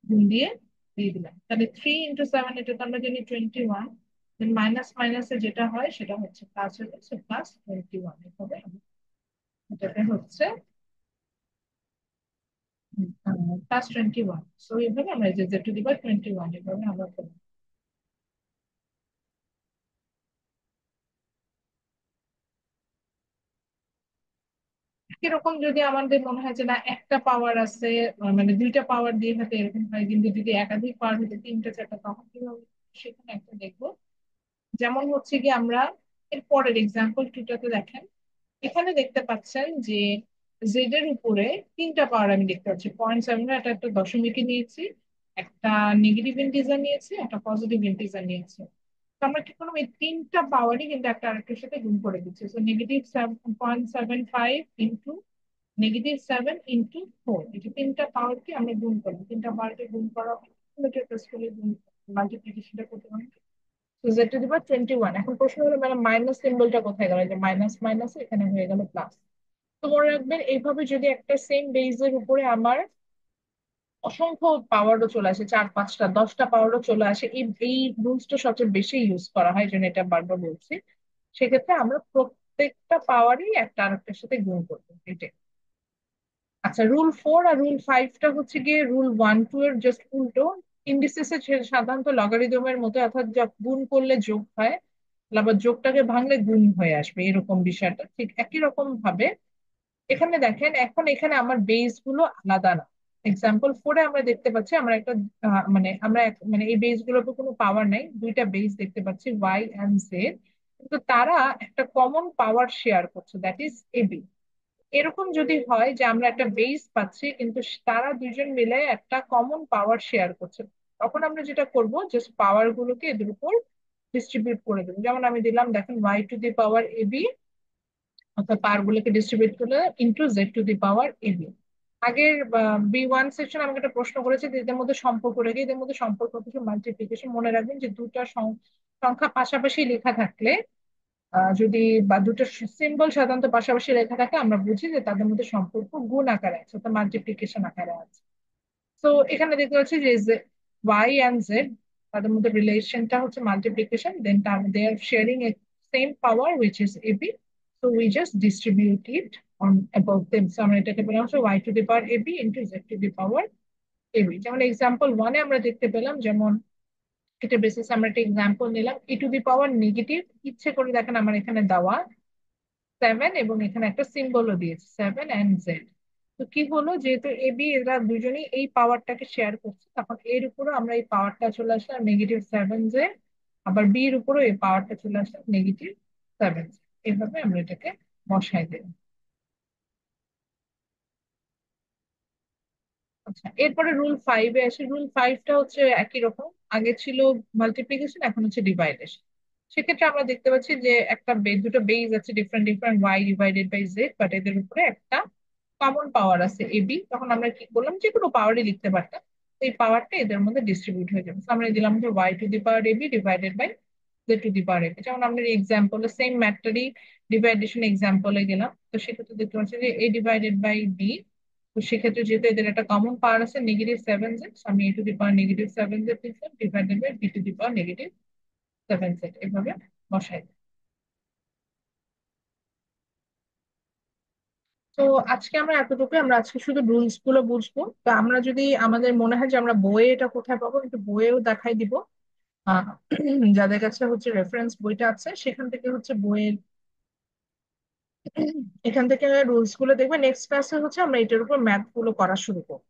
গুণ দিয়ে দিয়ে দিলাম। তাহলে 3 × 7, এটা তো আমরা জানি 21। দেন মাইনাস মাইনাসে যেটা হয় সেটা হচ্ছে প্লাস হয়ে যাচ্ছে, +21 এভাবে এটাতে হচ্ছে +21। সো এইভাবে আমরা যে জেড টু দি পাওয়ার 21 এভাবে আমরা করলাম। এরকম যদি আমাদের মনে হয় যে না একটা পাওয়ার আছে, মানে দুইটা পাওয়ার দিয়ে হয়তো এরকম হয়, কিন্তু যদি একাধিক পাওয়ার হতো তিনটা চারটা, তখন কিভাবে সেখানে একটা দেখবো। যেমন হচ্ছে কি আমরা এর পরের এক্সাম্পল 2টাতে দেখেন, এখানে দেখতে পাচ্ছেন যে জেড এর উপরে তিনটা পাওয়ার আমি দেখতে পাচ্ছি 0.7, এটা একটা দশমিকে নিয়েছি, একটা নেগেটিভ ইন্টিজার নিয়েছি, একটা পজিটিভ ইন্টিজার নিয়েছি। তো আমরা কি করলাম, এই তিনটা পাওয়ারই কিন্তু একটা আরেকটার সাথে গুণ করে দিচ্ছি। তো -0.75 ইন্টু -7 ইন্টু 4, এই যে তিনটা পাওয়ারকে আমরা গুণ করলাম, তিনটা পাওয়ারকে গুণ করা মাল্টিপ্লিকেশনটা করতে হবে। তো জেড টু দি পাওয়ার 21। এখন প্রশ্ন হলো ম্যাডাম মাইনাস সিম্বলটা কোথায় গেল, যে মাইনাস মাইনাস এখানে হয়ে গেল প্লাস। তো মনে রাখবেন এইভাবে যদি একটা সেম বেজের উপরে আমার অসংখ্য পাওয়ারও চলে আসে, 4 5টা 10টা পাওয়ারও চলে আসে। এই রুলসটা সবচেয়ে বেশি ইউজ করা হয়, জন্য এটা বারবার বলছি। সেক্ষেত্রে আমরা প্রত্যেকটা পাওয়ারই একটা আরেকটার সাথে গুণ করবো, এটাই। আচ্ছা, রুল 4 আর রুল 5টা হচ্ছে গিয়ে রুল 1 2 এর জাস্ট উল্টো। ইন্ডিসেস এর সাধারণত লগারিদমের মতো, অর্থাৎ যা গুণ করলে যোগ হয়, আবার যোগটাকে ভাঙলে গুণ হয়ে আসবে, এরকম বিষয়টা ঠিক একই রকম ভাবে এখানে দেখেন। এখন এখানে আমার বেস গুলো আলাদা না। এক্সাম্পল 4-এ আমরা দেখতে পাচ্ছি আমরা একটা মানে আমরা মানে এই বেস গুলোর উপর কোনো পাওয়ার নাই, দুইটা বেস দেখতে পাচ্ছি Y and Z, কিন্তু তারা একটা কমন পাওয়ার শেয়ার করছে, দ্যাট ইজ AB। এরকম যদি হয় যে আমরা একটা বেস পাচ্ছি কিন্তু তারা দুজন মিলে একটা কমন পাওয়ার শেয়ার করছে, তখন আমরা যেটা করব, জাস্ট পাওয়ার গুলোকে এদের উপর ডিস্ট্রিবিউট করে দেবো। যেমন আমি দিলাম, দেখেন, Y to the power AB, অর্থাৎ পাওয়ার গুলোকে ডিস্ট্রিবিউট করলে into Z to the power AB। আগের B1 সেকশন আমাকে একটা প্রশ্ন করেছে যে এদের মধ্যে সম্পর্ক রেখে, এদের মধ্যে সম্পর্ক কিছু মাল্টিপ্লিকেশন। মনে রাখবেন যে দুটা সংখ্যা পাশাপাশি লেখা থাকলে, যদি বা দুটো সিম্বল সাধারণত পাশাপাশি লেখা থাকে, আমরা বুঝি যে তাদের মধ্যে সম্পর্ক গুণ আকারে আছে, অর্থাৎ মাল্টিপ্লিকেশন আকারে আছে। তো এখানে দেখতে পাচ্ছি যে Y and Z, তাদের মধ্যে রিলেশনটা হচ্ছে multiplication, then they are sharing a same power which is AB। So we just distribute it on about them. So আমরা এটাকে বললাম হচ্ছে Y to the power AB into Z to the power AB। যেমন example 1-এ আমরা দেখতে পেলাম, যেমন এটা বেসিস আমরা একটা এক্সাম্পল নিলাম, E two the power negative, ইচ্ছে করে দেখেন আমার এখানে দেওয়া 7, এবং এখানে একটা সিম্বলও দিয়েছে 7 and Z। তো কি হলো, যেহেতু AB এরা দুজনেই এই পাওয়ারটাকে শেয়ার করছে, তখন এর উপরও আমরা এই পাওয়ারটা চলে আসলাম -7Z, আবার বি এর উপরও এই পাওয়ারটা চলে আসলাম -7Z। এভাবে আমরা এটাকে বসাই দেব। আচ্ছা, এরপরে রুল 5-এ আসে। রুল 5টা হচ্ছে একই রকম, আগে ছিল মাল্টিপ্লিকেশন, এখন হচ্ছে ডিভাইডেশন। সেক্ষেত্রে আমরা দেখতে পাচ্ছি যে দুটো বেজ আছে, ডিফারেন্ট ডিফারেন্ট Y/Z, বাট এদের উপরে একটা কমন পাওয়ার আছে AB। তখন আমরা কি করলাম, যে কোনো পাওয়ারই লিখতে পারতাম, তো এই পাওয়ারটা এদের মধ্যে ডিস্ট্রিবিউট হয়ে যাবে। So আমরা দিলাম যে Y to the power AB divided by Z to the power AB। যেমন আমরা এক্সাম্পলে সেম ম্যাটারই ডিভাইডেশন এক্সাম্পলে গেলাম, তো সেক্ষেত্রে দেখতে পাচ্ছি যে A ডিভাইডেড বাই B। তো সেক্ষেত্রে যেহেতু এদের একটা কমন পাওয়ার আছে -7Z, আমি A to the power -7Z লিখলাম divided by B to the power -7Z, এভাবে বসাই দিই। তো আজকে আমরা এতটুকু, আমরা আজকে শুধু রুলস গুলো বুঝবো। তো আমরা যদি আমাদের মনে হয় যে আমরা বইয়ে এটা কোথায় পাবো, একটু বইয়েও দেখাই দিব। আহ যাদের কাছে হচ্ছে রেফারেন্স বইটা আছে, সেখান থেকে হচ্ছে বইয়ের এখান থেকে রুলস গুলো দেখবে। নেক্সট ক্লাসে হচ্ছে আমরা এটার উপর ম্যাথ গুলো করা শুরু করবো।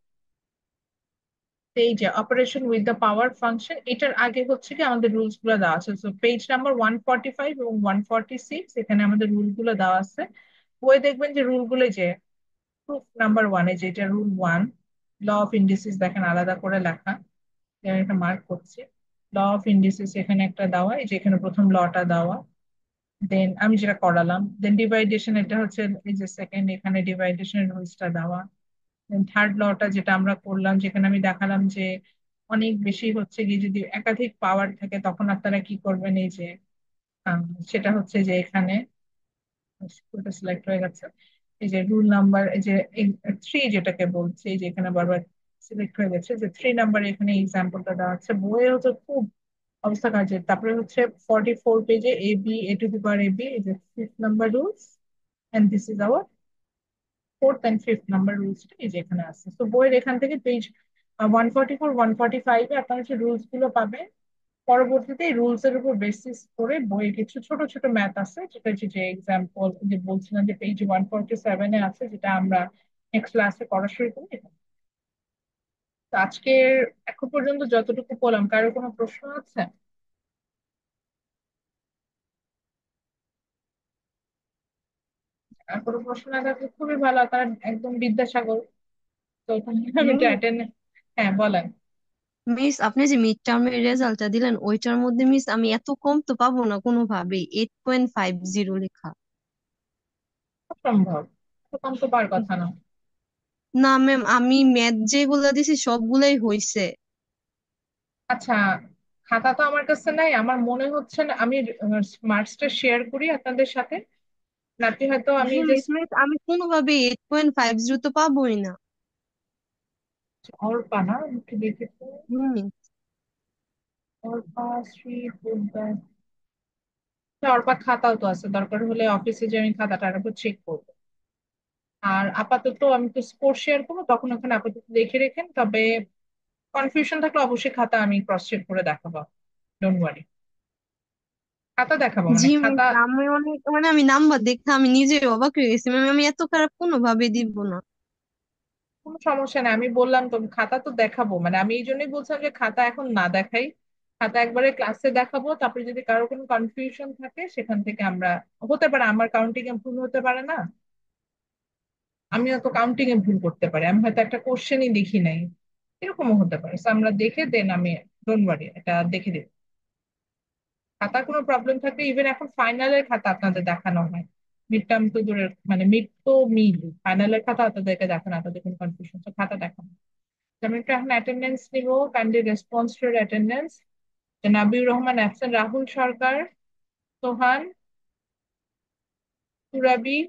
তো এই যে operation with the power function, এটার আগে হচ্ছে কি আমাদের রুলস গুলো দেওয়া আছে। তো পেজ নাম্বার 145 এবং 146, এখানে আমাদের রুল গুলো দেওয়া আছে। বই দেখবেন যে রুল গুলো, যে প্রুফ নাম্বার 1-এ যেটা রুল 1, ল অফ ইন্ডিসিস, দেখেন আলাদা করে লেখা, আমি একটা মার্ক করছি। ল অফ ইন্ডিসিস এখানে একটা দেওয়া, এই যে এখানে প্রথম লটা দেওয়া, দেন আমি যেটা করালাম। দেন ডিভাইডেশন, এটা হচ্ছে এই যে সেকেন্ড, এখানে ডিভাইডেশনের রুলসটা দেওয়া। দেন থার্ড লটা যেটা আমরা করলাম, যেখানে আমি দেখালাম যে অনেক বেশি হচ্ছে কি, যদি একাধিক পাওয়ার থাকে তখন আপনারা কি করবেন, এই যে আহ, সেটা হচ্ছে যে এখানে সিলেক্ট হয়ে গেছে। এই যে রুল নাম্বার, এই যে 3 যেটাকে বলছে, এই যে এখানে বারবার সিলেক্ট হয়ে গেছে, যে 3 নাম্বার এখানে এক্সাম্পলটা দেওয়া আছে। বইয়ে হচ্ছে খুব অবস্থা কাজে। তারপরে হচ্ছে 44 পেজে A to the power AB, এই যে 5th number rules, and this is our 4th and 5th number রুলসটা এই যে এখানে আছে। তো বইয়ের এখান থেকে পেজ 144 145-এ আপনারা হচ্ছে রুলস গুলো পাবেন। পরবর্তীতে এই রুলস এর উপর বেসিস করে বইয়ে কিছু ছোট ছোট ম্যাথ আছে, যেটা হচ্ছে যে এক্সাম্পল যে বলছিলাম যে পেজ 147-এ আছে, যেটা আমরা নেক্সট ক্লাসে করা শুরু করি। তো আজকে এখন পর্যন্ত যতটুকু বললাম, কারো কোনো প্রশ্ন আছে? আর কোনো প্রশ্ন না থাকলে খুবই ভালো, তার একদম বিদ্যাসাগর। তো ওখানে আমি মিস টাইটেন। হ্যাঁ, বলেন। মিস আপনি যে মিড টার্মের রেজাল্টটা দিলেন ওইটার মধ্যে মিস আমি এত কম তো পাবো না কোনোভাবেই, 8.50 লেখা। অসম্ভব, এরকম তো পার কথা না। না ম্যাম, আমি ম্যাথ যেগুলা দিছি সবগুলাই হইছে। আচ্ছা, খাতা তো আমার কাছে নাই, আমার মনে হচ্ছে না। আমি মার্কসটা শেয়ার করি আপনাদের সাথে, নাকি হয়তো আমি হ্যাঁ মিস, জাস্ট। মিস আমি কোনোভাবে 8.50 তো পাবোই না। অর্পা না, আমি একটু দেখে তো। হুম। অর্পা শ্রী পোদ্দার। অর্পা খাতাও তো আছে, দরকার হলে অফিসে যে আমি খাতাটা একবার চেক করবো। আর আপাতত আমি তো স্পোর্টস শেয়ার করবো, তখন ওখানে আপাতত দেখে রেখেন। তবে কনফিউশন থাকলে অবশ্যই খাতা আমি ক্রস চেক করে দেখাবো, ডোন্ট ওয়ারি। খাতা দেখাবো, মানে জি মিস, খাতা। আমি অনেক মানে আমি নাম্বার দেখে আমি নিজে অবাক হয়ে গেছি ম্যাম, আমি এত খারাপ কোনোভাবে দিব না। কোনো সমস্যা নেই, আমি বললাম তো খাতা তো দেখাবো, মানে আমি এই জন্যই বলছিলাম যে খাতা এখন না দেখাই, খাতা একবারে ক্লাসে দেখাবো। তারপরে যদি কারো কোনো কনফিউশন থাকে সেখান থেকে আমরা, হতে পারে আমার কাউন্টিং এ ভুল হতে পারে না, আমিও তো কাউন্টিং এ ভুল করতে পারি, আমি হয়তো একটা কোশ্চেনই দেখি নাই, এরকমও হতে পারে। So আমরা দেখে দেন আমি, ডোন্ট ওয়ারি, এটা দেখে দিব। খাতার কোনো প্রবলেম থাকলে ইভেন এখন ফাইনালের খাতা আপনাদের দেখানো হয়, মিড টার্ম তো দূরের, মানে মিড তো মিড, ফাইনালের খাতা আপনাদেরকে দেখানো, আপনাদের কোনো কনফিউশন তো খাতা দেখানো। তো আমি একটু এখন অ্যাটেন্ডেন্স নিব, kindly response to attendance. Nabiur Rahman absent, Rahul Sarkar, Sohan, Surabhi,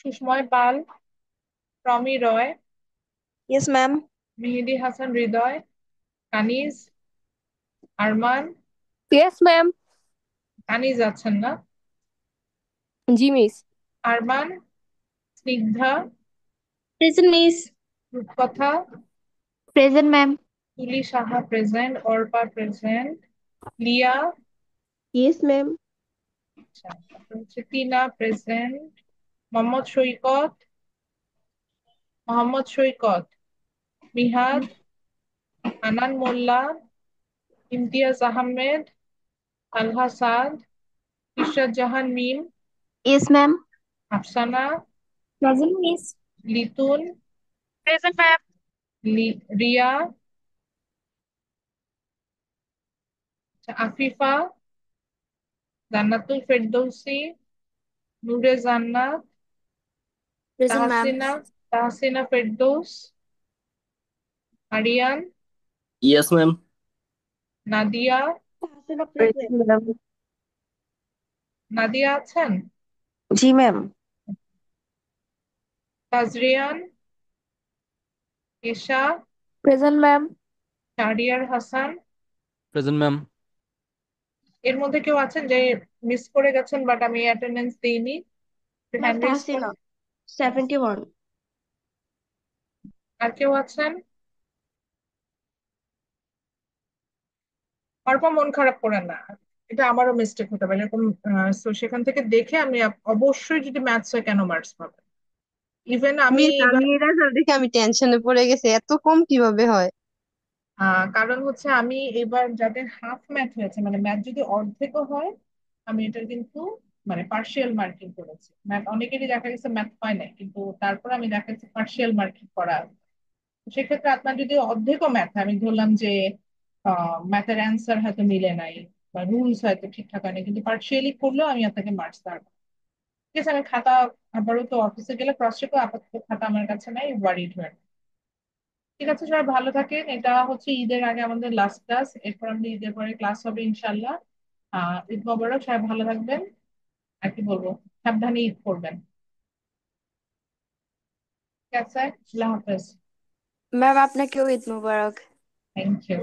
Sushmoy Pal, Promi Roy, yes ma'am. Mehedi Hasan Hridoy, Kaniz, Arman. Yes ma'am. Kaniz আছেন না? জি miss. Arman, Snigdha, present miss. Rupkotha, present ma'am. Tuli Saha present, Orpa present, Lia, yes ma'am. আচ্ছা, তারপর হচ্ছে Tina present, Mohammad Saikat, Mohammad Saikat, Mihad, Anan Molla, Imtiaz Ahmed, Alha Saad, Ishrat Jahan Mim, yes ma'am. Afsana, present miss. Litun, present ma'am. Riya, Afifa, Jannatul Ferdousi, Nure Jannat, present ma'am. Tahsina, Tahsina Ferdous, Arian, Yes, ma'am. Nadia. Hasina present. Ma'am. Nadia আছেন? জি ma'am. Tazrian, Esha, present ma'am. Shahriar Hasan. Present, ma'am. এর মধ্যে কেউ আছেন যে মিস করে গেছেন বাট আমি অ্যাটেন্ডেন্স দিইনি? ম্যাম হ্যান্ড রেজ তাহসিনা করুন। 71। আর কেউ আছেন? অর্পা মন খারাপ করেন না, এটা আমারও মিস্টেক হতে পারে এরকম। তো সেখান থেকে দেখে আমি অবশ্যই, যদি ম্যাথস হয় কেন মার্কস পাবে। ইভেন আমি মিস আমি এবার, এই রেজাল্ট দেখে আমি টেনশনে পড়ে গেছি, এত কম কিভাবে হয়। কারণ হচ্ছে আমি এবার যাদের হাফ ম্যাথ হয়েছে, মানে ম্যাথ যদি অর্ধেকও হয়, আমি এটার কিন্তু মানে পার্শিয়াল মার্কিং করেছি। ম্যাথ অনেকেরই দেখা গেছে ম্যাথ হয় না, কিন্তু তারপর আমি দেখা যাচ্ছে পার্শিয়াল মার্কিং করা আছে। সেক্ষেত্রে আপনার যদি অর্ধেকও ম্যাথ, আমি ধরলাম যে ম্যাথের অ্যান্সার হয়তো মিলে নাই বা রুলস হয়তো ঠিকঠাক হয়নি, কিন্তু পার্শিয়ালি করলেও আমি আপনাকে মার্কস দেবো। ঠিক আছে, আমি খাতা আবারও তো অফিসে গেলে ক্রস চেক, আপাতত খাতা আমার কাছে নাই, ওয়ারিড হয়ে না। ঠিক আছে, সবাই ভালো থাকেন। এটা হচ্ছে ঈদের আগে আমাদের লাস্ট ক্লাস, এরপর আমাদের ঈদের পরে ক্লাস হবে ইনশাল্লাহ। ঈদ মোবারক, সবাই ভালো থাকবেন। আর কি বলবো, সাবধানে ঈদ করবেন। ঠিক আছে, আল্লাহ হাফেজ। ম্যাম আপনাকেও ঈদ মোবারক। Thank you.